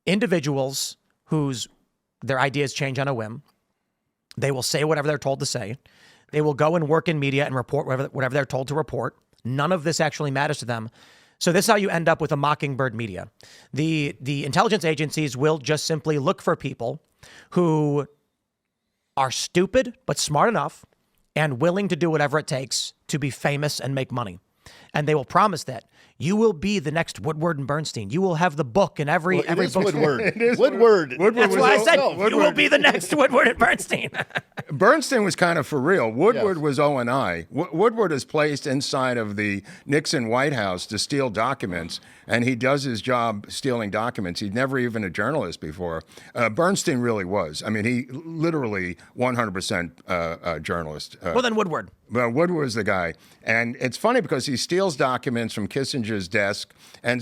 individuals whose their ideas change on a whim. They will say whatever they're told to say. They will go and work in media and report whatever they're told to report. None of this actually matters to them. So this is how you end up with a mockingbird media. The intelligence agencies will just simply look for people who are stupid but smart enough and willing to do whatever it takes to be famous and make money. And they will promise that you will be the next Woodward and Bernstein. You will have the book in every book. Woodward. It is Woodward. That's why I said you will be the next Woodward and Bernstein. Bernstein was kind of for real. Woodward was O&I. Woodward is placed inside of the Nixon White House to steal documents, and he does his job stealing documents. He's never even a journalist before. Bernstein really was. I mean, he literally 100% a journalist. Well, then Woodward. Well, Woodward was the guy. And it's funny because he steals documents from Kissinger's desk,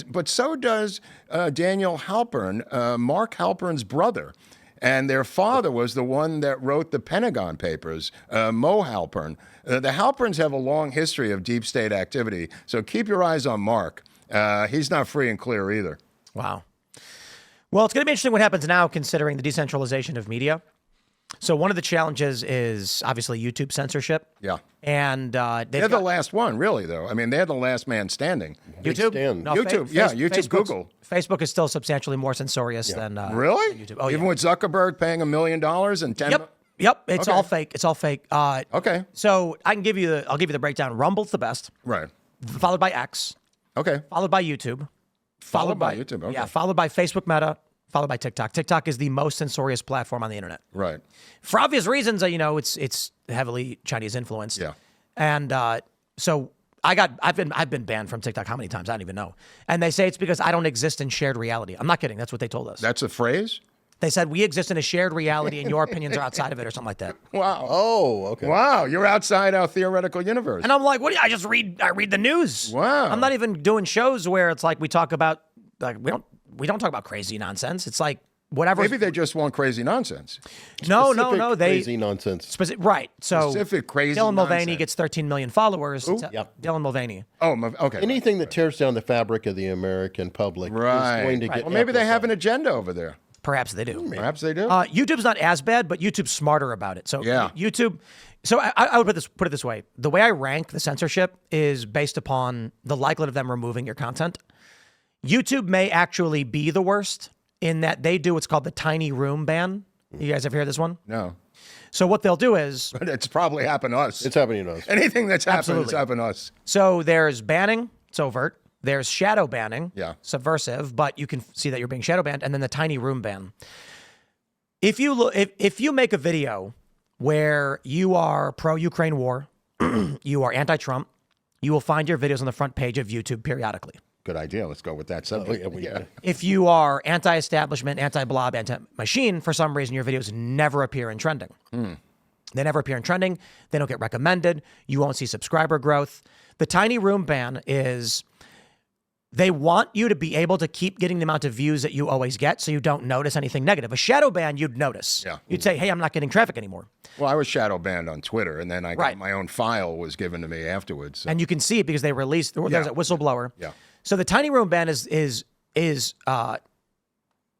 but so does Daniel Halpern, Mark Halpern's brother. And their father was the one that wrote the Pentagon Papers, Mo Halpern. The Halperns have a long history of deep state activity, so keep your eyes on Mark. He's not free and clear either. Wow. Well, it's going to be interesting what happens now considering the decentralization of media. So one of the challenges is obviously YouTube censorship. Yeah. And they're the last one, really, though. I mean, they're the last man standing. YouTube? No, YouTube, YouTube, Google. Facebook is still substantially more censorious than really? YouTube. Oh, even with Zuckerberg paying $1 million and 10. Yep. It's all fake. It's all fake. Okay. So I'll give you the breakdown. Rumble's the best. Right. Followed by X. Okay. Followed by YouTube. Followed by YouTube. Okay. Yeah. Followed by Facebook Meta. Followed by TikTok. TikTok is the most censorious platform on the internet. Right. For obvious reasons, it's heavily Chinese influenced. Yeah. And so I've been banned from TikTok how many times? I don't even know. And they say it's because I don't exist in shared reality. I'm not kidding. That's what they told us. That's a phrase? They said we exist in a shared reality and your opinions are outside of it or something like that. Wow. Oh, okay. Wow, you're outside our theoretical universe. And I'm like, what? I read the news. Wow. I'm not even doing shows where it's like we talk about we don't talk about crazy nonsense. It's like whatever. Maybe they just want crazy nonsense. No. Crazy nonsense. Right. So Specific crazy Dylan Mulvaney nonsense. gets 13 million followers. Yep. Dylan Mulvaney. Oh, okay. Anything that tears down the fabric of the American public is going to get Well, maybe they have an amplified. agenda over there. Perhaps they do. Perhaps they do. YouTube's not as bad, but YouTube's smarter about it. So Yeah. YouTube. So I would put it this way: the way I rank the censorship is based upon the likelihood of them removing your content. YouTube may actually be the worst in that they do what's called the tiny room ban. You guys ever hear this one? No. So what they'll do is... But it's probably happened to us. It's happening to us. Anything that's happened, Absolutely. it's happened to us. So there's banning, it's overt. There's shadow banning, subversive, but you can see that you're being shadow banned. And then the tiny room ban. If you make a video where you are pro-Ukraine war, you are anti-Trump, you will find your videos on the front page of YouTube periodically. Good idea. Let's go with that subject. If you are anti-establishment, anti-blob, anti-machine, for some reason your videos never appear in trending. They never appear in trending. They don't get recommended. You won't see subscriber growth. The tiny room ban is they want you to be able to keep getting the amount of views that you always get so you don't notice anything negative. A shadow ban, you'd notice. Yeah. You'd say, hey, I'm not getting traffic anymore. Well, I was shadow banned on Twitter, and then I got my own file was given to me afterwards. So. And you can see it because they released, there's a whistleblower. Yeah. So the tiny room ban is a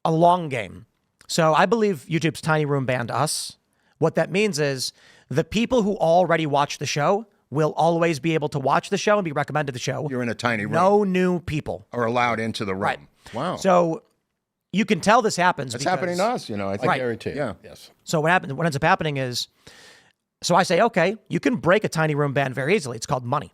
long game. So I believe YouTube's tiny room banned us. What that means is the people who already watch the show will always be able to watch the show and be recommended the show. You're in a tiny room. No new people are allowed into the room. Right. Wow. So you can tell this happens. It's happening to us, I think. I guarantee. Yeah. Yes. So what ends up happening is, so I say, okay, you can break a tiny room ban very easily. It's called money.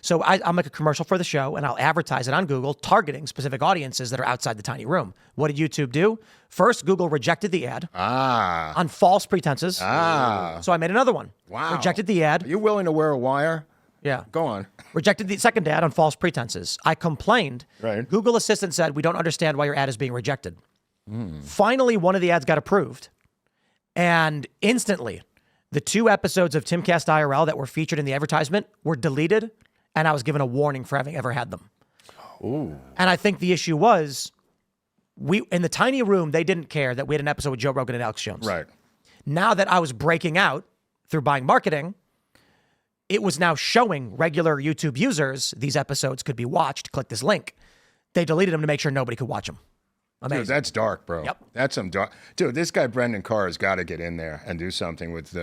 So I'll make a commercial for the show and I'll advertise it on Google, targeting specific audiences that are outside the tiny room. What did YouTube do? First, Google rejected the ad on false pretenses. So I made another one. Wow. Rejected the ad. Are you willing to wear a wire? Yeah. Go on. Rejected the second ad on false pretenses. I complained. Right. Google Assistant said, we don't understand why your ad is being rejected. Finally, one of the ads got approved. And instantly, the 2 episodes of Timcast IRL that were featured in the advertisement were deleted. And I was given a warning for having ever had them. Ooh. And I think the issue was, in the tiny room, they didn't care that we had an episode with Joe Rogan and Alex Jones. Right. Now that I was breaking out through buying marketing, it was now showing regular YouTube users these episodes could be watched. Click this link. They deleted them to make sure nobody could watch them. Amazing. Dude, that's dark, bro. Yep. That's some dark. Dude, this guy Brendan Carr has got to get in there and do something with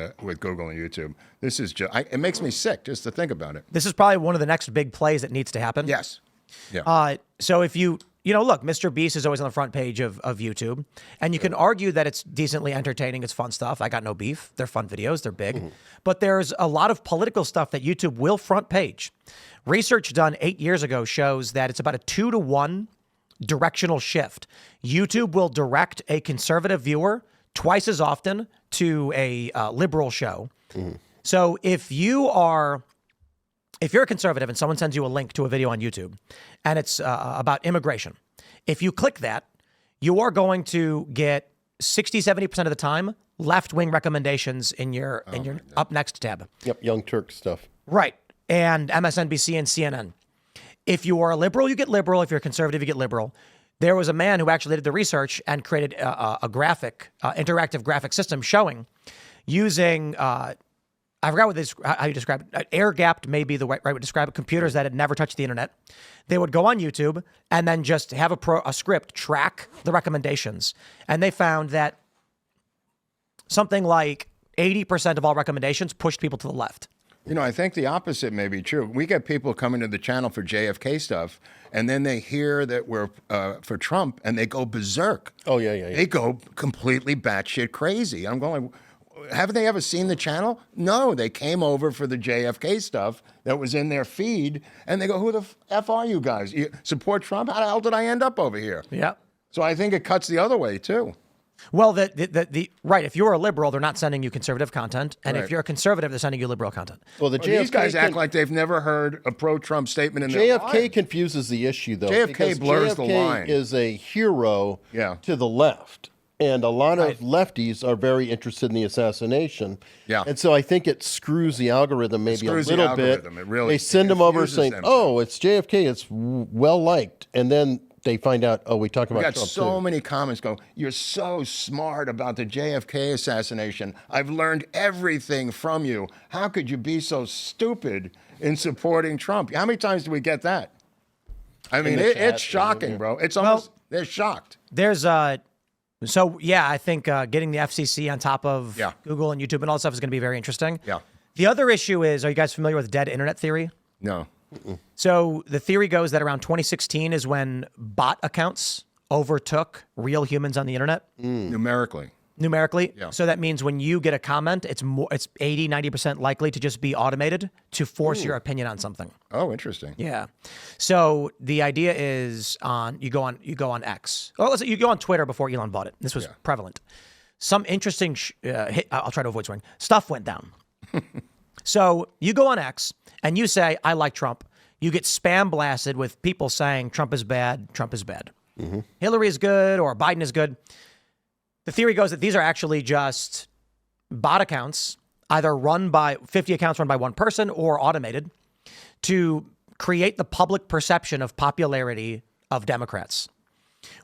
Google and YouTube. This is just, it makes me sick just to think about it. This is probably one of the next big plays that needs to happen. Yes. Yeah. So if you look, Mr. Beast is always on the front page of YouTube, and you can argue that it's decently entertaining. It's fun stuff. I got no beef. They're fun videos. They're big. But there's a lot of political stuff that YouTube will front page. Research done 8 years ago shows that it's about a 2-to-1 directional shift. YouTube will direct a conservative viewer twice as often to a liberal show. So if you're a conservative and someone sends you a link to a video on YouTube and it's about immigration, if you click that, you are going to get 60-70% of the time left-wing recommendations in your up next tab. Yep, Young Turk stuff. Right. And MSNBC and CNN. If you are a liberal, you get liberal. If you're a conservative, you get liberal. There was a man who actually did the research and created a interactive graphic system showing using, I forgot how you describe it. Air-gapped may be the right way to describe it. Computers that had never touched the internet. They would go on YouTube and then just have a script track the recommendations. And they found that something like 80% of all recommendations pushed people to the left. You know, I think the opposite may be true. We get people coming to the channel for JFK stuff, and then they hear that we're for Trump, and they go berserk. Oh, yeah. They go completely batshit crazy. I'm going, haven't they ever seen the channel? No, they came over for the JFK stuff that was in their feed, and they go, who the F are you guys? You support Trump? How the hell did I end up over here? Yeah. So I think it cuts the other way, too. Well, right. If you're a liberal, they're not sending you conservative content, and if you're a conservative, they're sending you liberal content. Well, these guys act like they've never heard a pro-Trump statement in their life. JFK confuses the issue, though. JFK blurs the line. JFK is a hero to the left, and a lot of lefties are very interested in the assassination. Yeah. And so I think it screws the algorithm maybe a little bit. It really they send them over saying, them. "Oh, it's JFK. It's well liked," and then they find out, oh, we talked about Trump too. We got so many comments go, you're so smart about the JFK assassination. I've learned everything from you. How could you be so stupid in supporting Trump? How many times do we get that? I mean, it's shocking, bro. It's almost, they're shocked. There's I think getting the FCC on top of Google and YouTube and all that stuff is going to be very interesting. Yeah. The other issue is, are you guys familiar with dead internet theory? No. So the theory goes that around 2016 is when bot accounts overtook real humans on the internet. Numerically. Yeah. So that means when you get a comment, it's 80-90% likely to just be automated to force your opinion on something. Oh, interesting. Yeah. So the idea is you go on X. Well, let's say you go on Twitter before Elon bought it. This was prevalent. Some interesting I'll try to avoid swearing. Stuff went down. So you go on X and you say, I like Trump. You get spam blasted with people saying Trump is bad, Trump is bad. Hillary is good or Biden is good. The theory goes that these are actually just bot accounts, either 50 accounts run by one person or automated to create the public perception of popularity of Democrats.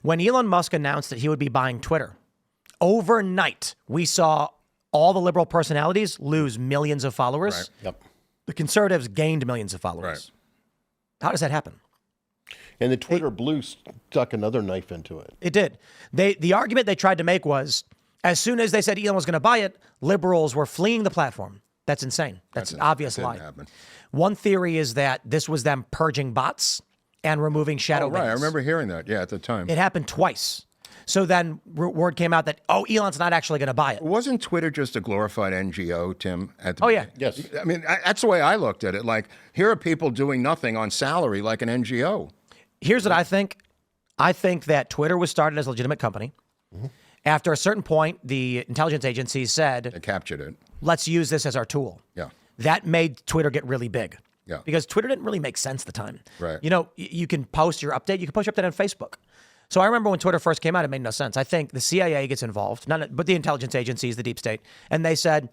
When Elon Musk announced that he would be buying Twitter, overnight, we saw all the liberal personalities lose millions of followers. Right. Yep. The conservatives gained millions of followers. Right. How does that happen? And the Twitter blue stuck another knife into it. It did. The argument they tried to make was, as soon as they said Elon was going to buy it, liberals were fleeing the platform. That's insane. That's an obvious lie. One theory is that this was them purging bots and removing shadow bans. Right. I remember hearing that. Yeah, at the time. It happened twice. So then word came out that, Elon's not actually going to buy it. Wasn't Twitter just a glorified NGO, Tim? At the beginning? Yes. I mean, that's the way I looked at it. Like, here are people doing nothing on salary like an NGO. Here's what I think. I think that Twitter was started as a legitimate company. After a certain point, the intelligence agencies said, They captured it. Let's use this as our tool. Yeah. That made Twitter get really big. Yeah. Because Twitter didn't really make sense at the time. Right. You know, you can post your update. You can post your update on Facebook. So I remember when Twitter first came out, it made no sense. I think the CIA gets involved, but the intelligence agencies, the deep state, and they said,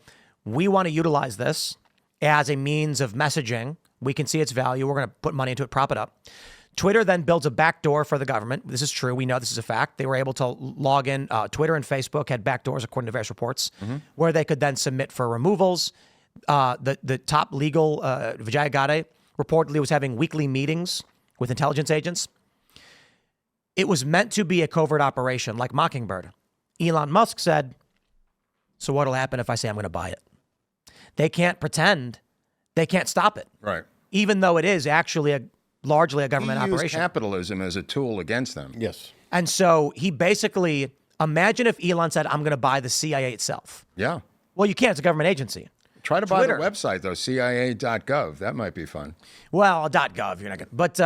we want to utilize this as a means of messaging. We can see its value. We're going to put money into it, prop it up. Twitter then builds a backdoor for the government. This is true. We know this is a fact. They were able to log in. Twitter and Facebook had backdoors, according to various reports, where they could then submit for removals. The top legal, Vijay Gadde, reportedly was having weekly meetings with intelligence agents. it was meant to be a covert operation like Mockingbird. Elon Musk said, so what'll happen if I say I'm going to buy it? They can't pretend. They can't stop it. Right. Even though it is actually largely a government He used operation. capitalism as a tool against them. Yes. And so he basically, imagine if Elon said, I'm going to buy the CIA itself. Yeah. Well, you can't. It's a government agency. Try to Twitter. buy the website, though, CIA.gov. That might be fun. Well, .gov, you're not going to. But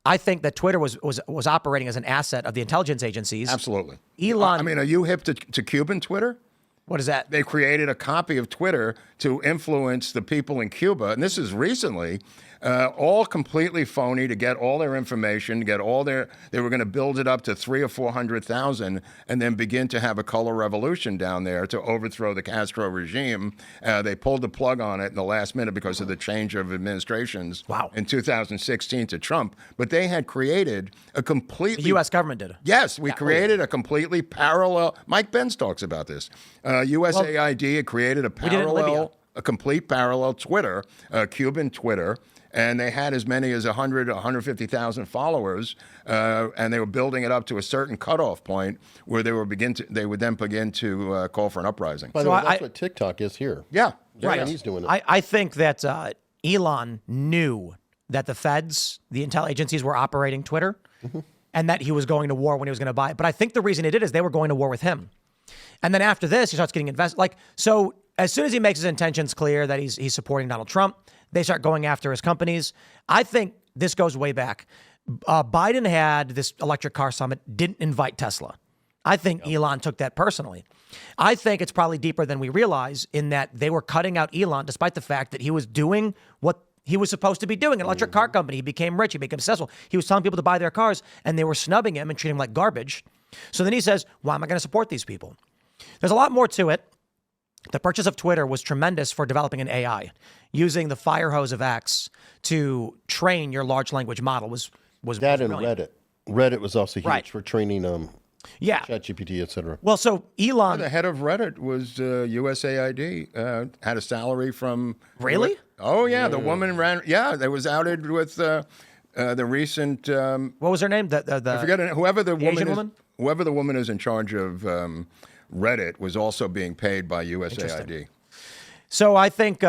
I think that Twitter was operating as an asset of the intelligence agencies. Absolutely. Elon. I mean, are you hip to Cuban Twitter? What is that? They created a copy of Twitter to influence the people in Cuba, and this is recently, all completely phony to get all their information, to get all their. They were going to build it up to 300,000 or 400,000, and then begin to have a color revolution down there to overthrow the Castro regime. They pulled the plug on it in the last minute because of the change of administrations. Wow. In 2016 to Trump, but they had created a completely. The U.S. government did. Yes, we created a completely parallel. Mike Benz talks about this. USAID had created a did it in Libya. parallel, a complete parallel Twitter, Cuban Twitter, and they had as many as 150,000 followers, and they were building it up to a certain cutoff point where they would then begin to call for an uprising. By the way, that's what TikTok is here. Yeah, Right. And he's doing it. I think that Elon knew that the feds, the intel agencies, were operating Twitter, and that he was going to war when he was going to buy it. But I think the reason he did is they were going to war with him. And then after this, he starts getting invested. So as soon as he makes his intentions clear that he's supporting Donald Trump, they start going after his companies. I think this goes way back. Biden had this electric car summit, didn't invite Tesla. I think Elon took that personally. I think it's probably deeper than we realize in that they were cutting out Elon despite the fact that he was doing what he was supposed to be doing. An electric car company. He became rich. He became successful. He was telling people to buy their cars, and they were snubbing him and treating him like garbage. So then he says, why am I going to support these people? There's a lot more to it. The purchase of Twitter was tremendous for developing an AI. Using the fire hose of X to train your large language model was That and brilliant. Reddit. Reddit was also huge Right. for training Yeah. ChatGPT, et cetera. Well, so Elon. The head of Reddit was USAID, had a salary from. Really? Oh, yeah. The woman ran. Yeah, that was outed with the recent. What was her name? I forget it. Whoever the woman Asian is. woman? Whoever the woman is in charge of Reddit was also being paid by USAID. So I think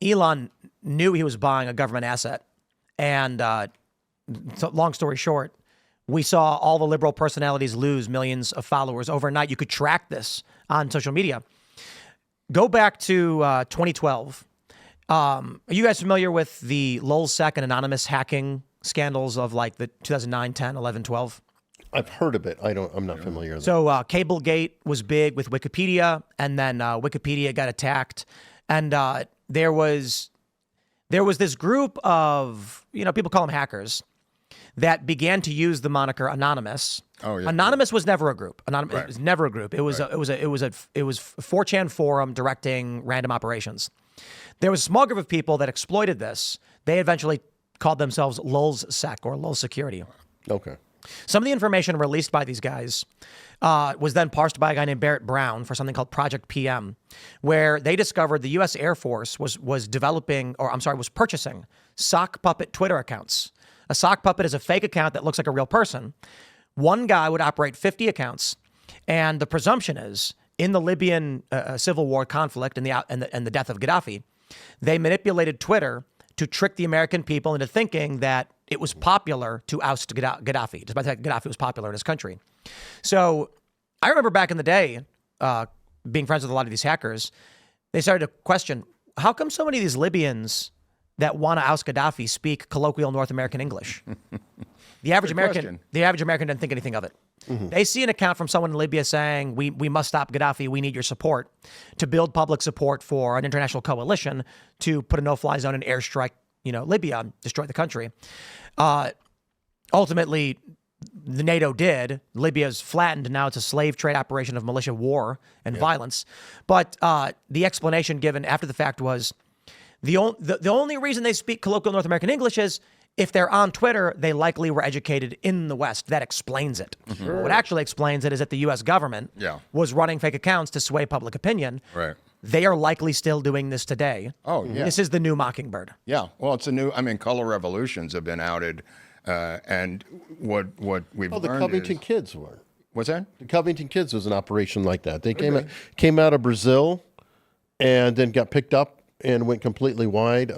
Elon knew he was buying a government asset. And so long story short, we saw all the liberal personalities lose millions of followers overnight. You could track this on social media. Go back to 2012. Are you guys familiar with the LulzSec and anonymous hacking scandals of like the 2009, 10, 11, 12? I've heard of it. I'm not familiar with it. So Cablegate was big with Wikipedia, and then Wikipedia got attacked, and there was this group of people call them hackers that began to use the moniker Anonymous. Oh, yeah. Anonymous was never a group. It Right. was never a group. It was a 4chan forum directing random operations. There was a small group of people that exploited this. They eventually called themselves LulzSec or Lulz Security. Okay. Some of the information released by these guys was then parsed by a guy named Barrett Brown for something called Project PM, where they discovered the U.S. Air Force was purchasing sock puppet Twitter accounts. A sock puppet is a fake account that looks like a real person. One guy would operate 50 accounts, and the presumption is in the Libyan civil war conflict and the death of Gaddafi, they manipulated Twitter to trick the American people into thinking that it was popular to oust Gaddafi, despite the fact Gaddafi was popular in his country. So I remember back in the day, being friends with a lot of these hackers, they started to question, how come so many of these Libyans that want to oust Gaddafi speak colloquial North American English? The average American doesn't think anything of it. Mm-hmm. They see an account from someone in Libya saying, we must stop Gaddafi, we need your support, to build public support for an international coalition to put a no-fly zone and airstrike, Libya, destroy the country. Ultimately, the NATO did. Libya's flattened. Now it's a slave trade operation of militia war and violence. But the explanation given after the fact was the only reason they speak colloquial North American English is if they're on Twitter, they likely were educated in the West. That explains it. Mm-hmm. What actually explains it is that the U.S. government was running fake accounts to sway public opinion. Right. They are likely still doing this today. Oh, yeah. This is the new Mockingbird. Yeah. Well, it's color revolutions have been outed And what we've Oh, the learned Covington is, Kids were. what's that? The Covington Kids was an operation like that. They came out of Brazil and then got picked up and went completely wide.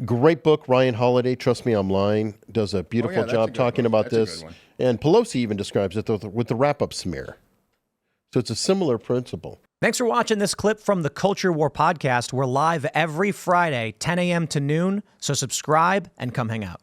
Great book, Ryan Holiday, Trust Me, I'm Lying, does a beautiful that's a job good talking one. about That's a this. good one. And Pelosi even describes it with the wrap-up smear. So it's a similar principle. Thanks for watching this clip from the Culture War podcast. We're live every Friday, 10 a.m. to noon, so subscribe and come hang out.